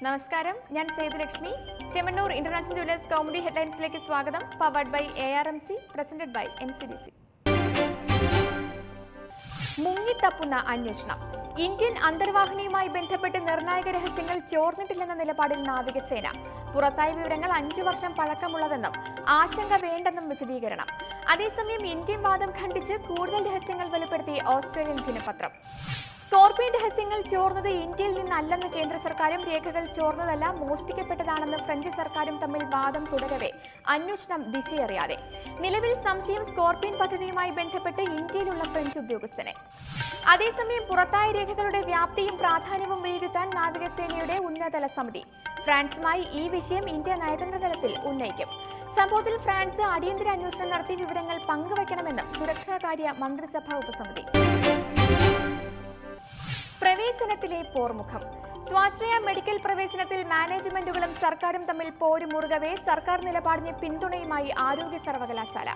നമസ്കാരം, ഞാൻ Sethulakshmi. Chemmanur international jewellers comedy ഹെഡ്ലൈൻസിലേക്ക് സ്വാഗതം. Powered by ARMC, presented by NCDC. മുങ്ങിത്തപ്പുന്ന അന്വേഷണം. ഇന്ത്യൻ അന്തർവാഹിനിയുമായി ബന്ധപ്പെട്ട് നിർണായക രഹസ്യങ്ങൾ ചോർന്നിട്ടില്ലെന്ന നിലപാടിൽ നാവികസേന. പുറത്തായ വിവരങ്ങൾ 5 വർഷം പഴക്കമുള്ളതെന്നും ആശങ്ക വേണ്ടെന്നും വിശദീകരണം. അതേസമയം ഇന്ത്യൻ വാദം ഖണ്ഡിച്ച് കൂടുതൽ രഹസ്യങ്ങൾ വെളിപ്പെടുത്തി ഓസ്ട്രേലിയൻ ദിനപത്രം. സ്കോർപിയൻ രഹസ്യങ്ങൾ ചോർന്നത് ഇന്ത്യയിൽ നിന്നല്ലെന്ന് കേന്ദ്ര സർക്കാരും രേഖകൾ ചോർന്നതല്ല മോഷ്ടിക്കപ്പെട്ടതാണെന്ന് ഫ്രഞ്ച് സർക്കാരും തമ്മിൽ വാദം തുടരവെ അന്വേഷണം ദിശയറിയാതെ. നിലവിൽ സംശയം സ്കോർപിയൻ പദ്ധതിയുമായി ബന്ധപ്പെട്ട് ഇന്ത്യയിലുള്ള ഫ്രഞ്ച് ഉദ്യോഗസ്ഥനെ. അതേസമയം പുറത്തായ രേഖകളുടെ വ്യാപ്തിയും പ്രാധാന്യവും വിലയിരുത്താൻ നാവികസേനയുടെ ഉന്നതതല സമിതി. ഫ്രാൻസുമായി ഈ വിഷയം ഇന്ത്യ നയതന്ത്ര തലത്തിൽ ഉന്നയിക്കും. സംഭവത്തിൽ ഫ്രാൻസ് അടിയന്തര അന്വേഷണം നടത്തി വിവരങ്ങൾ പങ്കുവയ്ക്കണമെന്നും സുരക്ഷാകാര്യ മന്ത്രിസഭാ ഉപസമിതി. പ്രവേശനത്തിലെ പോർമുഖം. സ്വാശ്രയ മെഡിക്കൽ പ്രവേശനത്തിൽ മാനേജ്മെന്റുകളും സർക്കാരും തമ്മിൽ പോരുമുറുകവേ സർക്കാർ നിലപാടിന് പിന്തുണയുമായി ആരോഗ്യ സർവകലാശാല.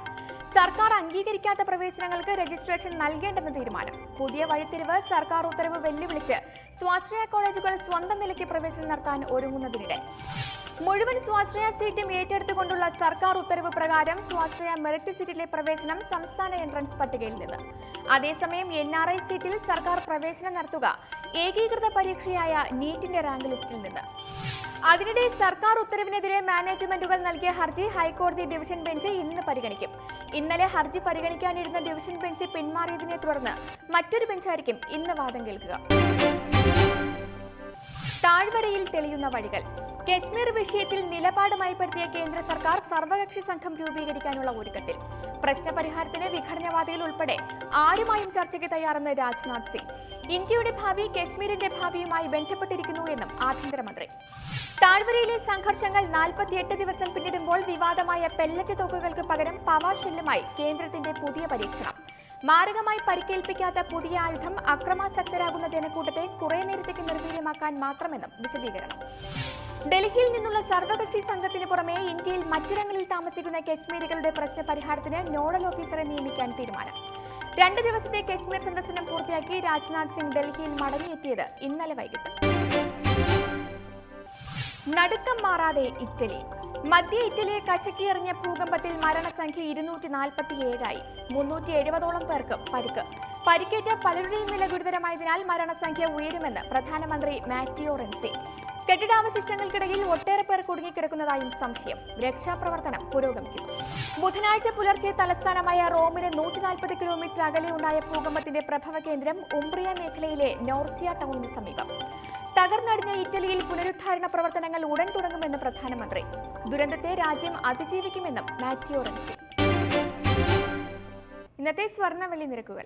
സർക്കാർ അംഗീകരിക്കാത്ത പ്രവേശനങ്ങൾക്ക് രജിസ്ട്രേഷൻ നൽകേണ്ടെന്ന് തീരുമാനം. പുതിയ വഴിത്തിരിവ്. സർക്കാർ ഉത്തരവ് വെല്ലുവിളിച്ച് സ്വാശ്രയ കോളേജുകൾ സ്വന്തം നിലയ്ക്ക് പ്രവേശനം നടത്താൻ ഒരുങ്ങുന്നതിനിടെ മുഴുവൻ സ്വാശ്രയ സീറ്റും ഏറ്റെടുത്തുകൊണ്ടുള്ള സർക്കാർ ഉത്തരവ് പ്രകാരം സ്വാശ്രയ മെറിറ്റ് സീറ്റിലെ പ്രവേശനം സംസ്ഥാന എൻട്രൻസ് പട്ടികയിൽ നിന്ന്. അതേസമയം NRI സീറ്റിൽ സർക്കാർ പ്രവേശനം നടത്തുക ഏകീകൃത പരീക്ഷയായ നീറ്റിന്റെ റാങ്ക് ലിസ്റ്റിൽ നിന്ന്. അതിനിടെ സർക്കാർ ഉത്തരവിനെതിരെ മാനേജ്മെന്റുകൾ നൽകിയ ഹർജി ഹൈക്കോടതി ഡിവിഷൻ ബെഞ്ച് ഇന്ന് പരിഗണിക്കും. ഇന്നലെ ഹർജി പരിഗണിക്കാനിരുന്ന ഡിവിഷൻ ബെഞ്ച് പിന്മാറിയതിനെ തുടർന്ന് മറ്റൊരു ബെഞ്ചായിരിക്കും ഇന്ന് വാദം കേൾക്കുക. താഴ്വരയിൽ തെളിയുന്ന വഴികൾ. കശ്മീർ വിഷയത്തിൽ നിലപാട് മയപ്പെടുത്തിയ കേന്ദ്ര സർക്കാർ സർവകക്ഷി സംഘം രൂപീകരിക്കാനുള്ള ഒരുക്കത്തിൽ. പ്രശ്നപരിഹാരത്തിന് വിഘടനവാദികൾ ഉൾപ്പെടെ ആരുമായും ചർച്ചയ്ക്ക് തയ്യാറെന്ന് രാജ്നാഥ് സിംഗ്. ഇന്ത്യയുടെ ഭാവി കശ്മീരിന്റെ ഭാവിയുമായി ബന്ധപ്പെട്ടിരിക്കുന്നു എന്നും ആഭ്യന്തരമന്ത്രി. താഴ്വരയിലെ സംഘർഷങ്ങൾ 48 ദിവസം പിന്നിടുമ്പോൾ വിവാദമായ പെല്ലറ്റ് തോക്കുകൾക്ക് പകരം പവർ ഷെല്ലുമായി കേന്ദ്രത്തിന്റെ പുതിയ പരീക്ഷണം. മാരകമായി പരിക്കേൽപ്പിക്കാത്ത പുതിയ ആയുധം അക്രമാസക്തരാകുന്ന ജനക്കൂട്ടത്തെ കുറെ നേരത്തേക്ക് നിർവീര്യമാക്കാൻ മാത്രമെന്നും വിശദീകരണം. ഡൽഹിയിൽ നിന്നുള്ള സർവകക്ഷി സംഘത്തിന് പുറമെ ഇന്ത്യയിൽ മറ്റിടങ്ങളിൽ താമസിക്കുന്ന കശ്മീരികളുടെ പ്രശ്ന പരിഹാരത്തിന് നോഡൽ ഓഫീസറെ നിയമിക്കാൻ തീരുമാനം. 2 ദിവസത്തെ കശ്മീർ സന്ദർശനം പൂർത്തിയാക്കി രാജ്നാഥ് സിംഗ് ഡൽഹിയിൽ മടങ്ങിയെത്തിയത് ഇന്നലെ വൈകിട്ട്. നടുക്കം മാറാതെ ഇറ്റലി. മധ്യ ഇറ്റലിയെ കശക്കിയെറിഞ്ഞ ഭൂകമ്പത്തിൽ മരണസംഖ്യ 247ആയി. 370ഓളം പേർക്ക് പരിക്ക്. പരിക്കേറ്റ പലരുടെയും നില ഗുരുതരമായതിനാൽ മരണസംഖ്യ ഉയരുമെന്ന് പ്രധാനമന്ത്രി മാറ്റിയോ റെൻസി. കെട്ടിടാവശിഷ്ടങ്ങൾക്കിടയിൽ ഒട്ടേറെ പേർ കുടുങ്ങിക്കിടക്കുന്നതായും സംശയം. രക്ഷാപ്രവർത്തനം പുരോഗമിക്കുന്നു. ബുധനാഴ്ച പുലർച്ചെ തലസ്ഥാനമായ റോമിന് 140 കിലോമീറ്റർ അകലെ ഉണ്ടായ ഭൂകമ്പത്തിന്റെ പ്രഭവ കേന്ദ്രം ഉംബ്രിയ മേഖലയിലെ നോർസിയ ടൗണിന് സമീപം. തകർന്നടിഞ്ഞ ഇറ്റലിയിൽ പുനരുദ്ധാരണ പ്രവർത്തനങ്ങൾ ഉടൻ തുടങ്ങുമെന്ന് പ്രധാനമന്ത്രി. ദുരന്തത്തെ രാജ്യം അതിജീവിക്കുമെന്നും മാറ്റിയോ റെൻസി. ഇന്നത്തെ സ്വർണ്ണ വെള്ളി നിരക്കുകൾ.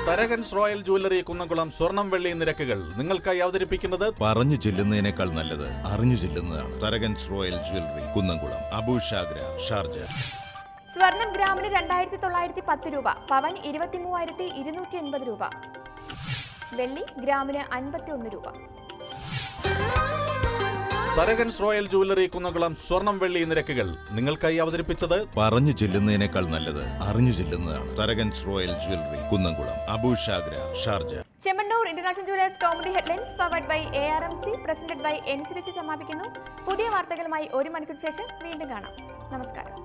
തരകൻസ് റോയൽ ജ്വല്ലറി കുന്നംകുളം സ്വർണം വെള്ളി നിരക്കുകൾ നിങ്ങൾക്കായി അവതരിപ്പിക്കുന്നത് പറഞ്ഞു ചെല്ലുന്നതിനേക്കാൾ നല്ലത് അറിഞ്ഞു ചെല്ലുന്നതാണ്. Tharakans royal jewellery Kunnamkulam, Abu Shagara, Sharjah. സ്വർണം ഗ്രാമിന് 2910 രൂപ, പവൻ 23,280 രൂപ, വെള്ളി ഗ്രാമിന് 51 രൂപ. തരകൻസ് റോയൽ ജ്വല്ലറി കുന്നംകുളം സ്വർണം വെള്ളി നിരക്കുകൾ നിങ്ങൾക്കായി അവതരിപ്പിച്ചത് പറഞ്ഞു ചെല്ലുന്നതിനേക്കാൾ നല്ലത് അറിഞ്ഞു ചെല്ലുന്നതാണ്. Tharakans royal jewellery Kunnamkulam, Abu Shagara, Sharjah. Chemmanur international jewellers comedy headlines powered by ARMC, presented by NCDC സമാപിക്കുന്നു. പുതിയ വാർത്തകളുമായി 1 മണിക്കൂർ ശേഷം വീണ്ടും കാണാം. നമസ്കാരം.